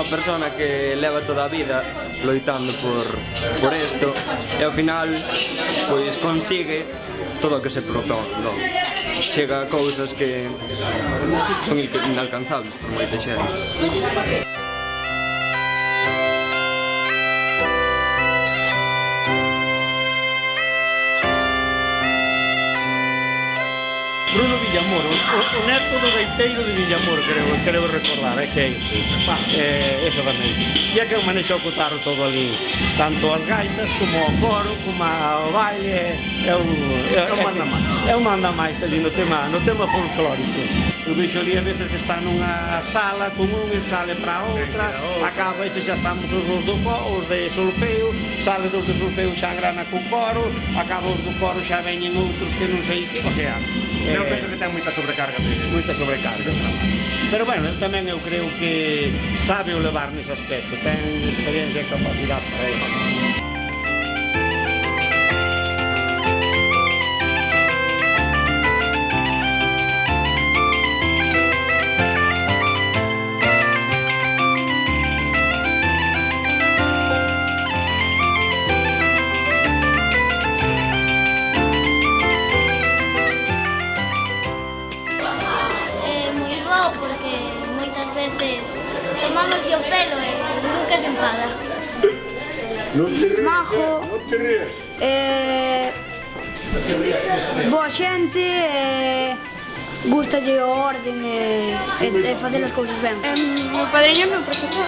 unha persona que leva toda a vida loitando por isto e ao final pois consigue todo o que se propón, non? Chega a cousas que son inalcanzables por moita xente. Bruno Villamor, o neto do gaiteiro de Villamor, creo recordar, que é iso. Eso tamén. E é que manexa o cotarro todo ali, tanto as gaitas como o coro, como o baile, é un manda máis ali no tema folclórico. Eu vexo ali a veces que está nunha sala común e sale para outra, acaba e xa estamos os de solfeo, sale dos de solfeo xa engrana co coro, acaba os do coro xa veñen outros que non sei que, o sea, eu penso que ten moita sobrecarga. Moita sobrecarga. Pero bueno, eu tamén eu creo que sabe o levar nese aspecto, ten experiencia e capacidade para eso. Porque moitas veces tomamos o pelo e nunca se enfada. Majo, boa xente, gustalle o orden e facer as cousas ben. O meu padriño é meu profesor.